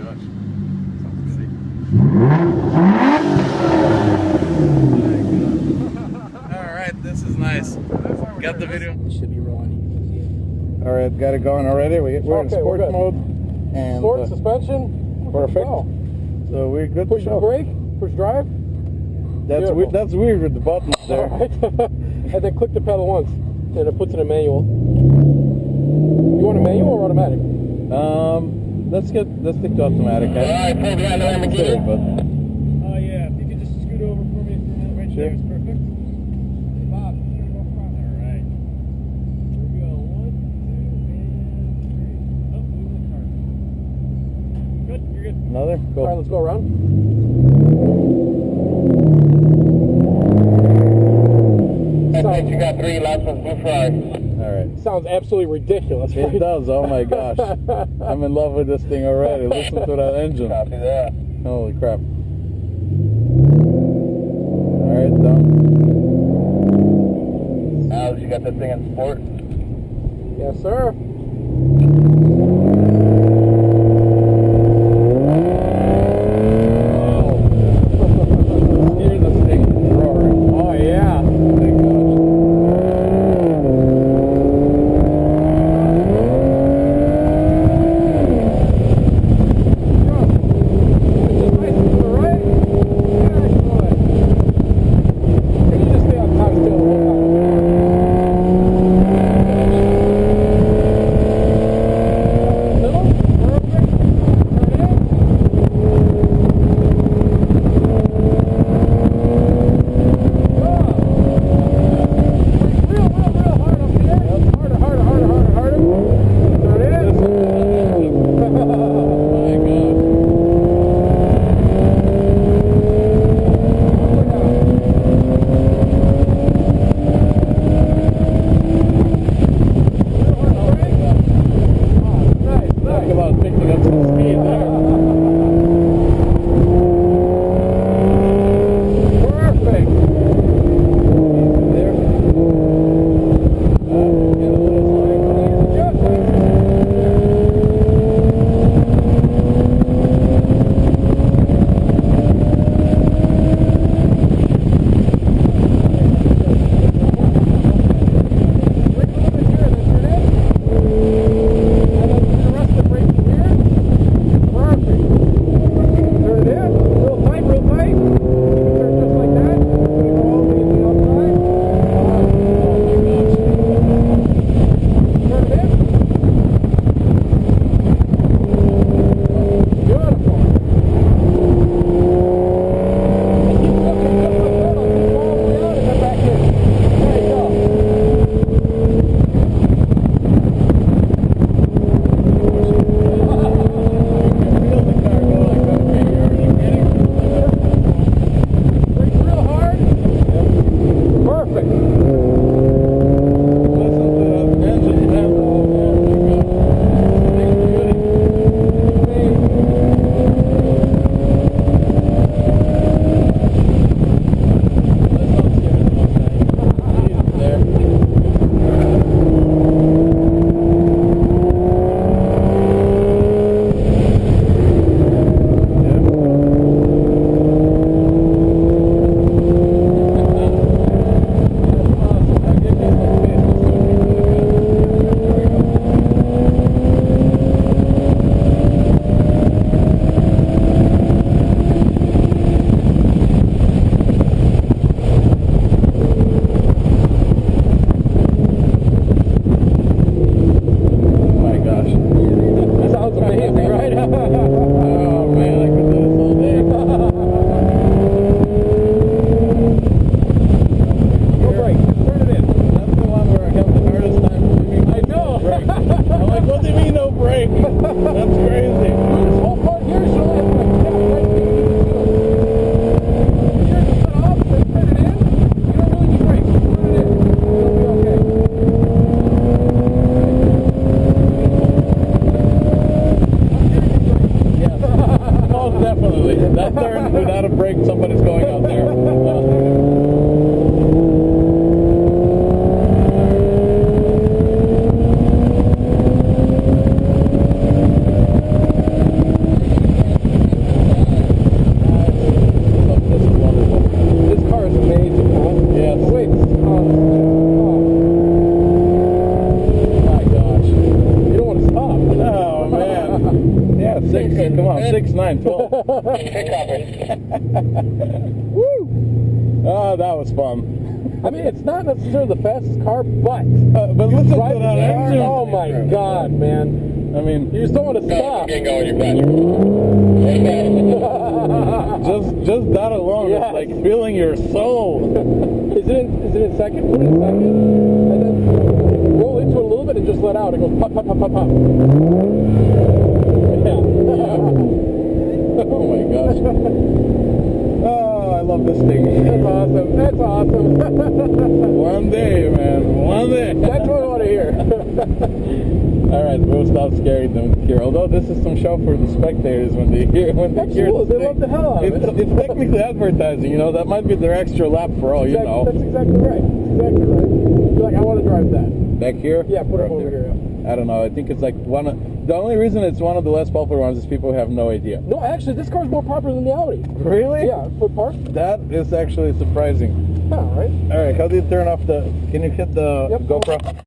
gosh. Sounds sick. Alright, this is nice. Got the video. It should be rolling. Alright, got it going already. We're in sports mode. And sport suspension. Perfect. So we're good Push to go. brake, push drive. That's weird with the buttons there. Right. And then click the pedal once, and it puts in a manual. You want a manual or automatic? Let's stick to automatic. Alright, program the indicator. But Oh yeah, if you could just scoot over for me for a minute right there, it's perfect. Bob, you're gonna go front. Alright. Here we go. 1, 2, and 3. Oh, moving the car. Good, you're good. another? Cool. Alright, let's go around. You got 3 laps with blue flag. Alright. Sounds absolutely ridiculous. It Right? does, oh my gosh. I'm in love with this thing already. Listen to that engine. Copy that. Holy crap. Alright, done. Alex, you got that thing in sport? Yes, sir. Hear this thing roaring. Oh, yeah. Oh my gosh. Come on, 6, 9, 12. Woo! Oh, that was fun. I mean, it's not necessarily the fastest car, but listen to drive that the car, engine. oh my god, man. I mean, You just don't want to stop. just that alone, Yes. it's like feeling your soul. Is it in second? Put it in second. And then roll into it a little bit and just let out. It goes pop, pop, pop, pop, pop. Yeah. Oh my gosh. Oh, I love this thing. That's awesome. That's awesome. One day, man. One day. That's what I want to hear. Alright, we'll stop scaring them here. Although this is some show for the spectators when they hear Absolutely, this they love the hell out of it. It's technically advertising, you know, that might be their extra lap for all you know. That's exactly right. Exactly right. You're like, I want to drive that. Back here? Yeah, put it Or up over there? here. Yeah. I don't know. I think it's like the only reason it's one of the less popular ones is people have no idea. No, actually, this car's more popular than the Audi. Really? Yeah, foot park. That is actually surprising. Yeah, right? Alright, how do you turn off can you hit the Yep. GoPro?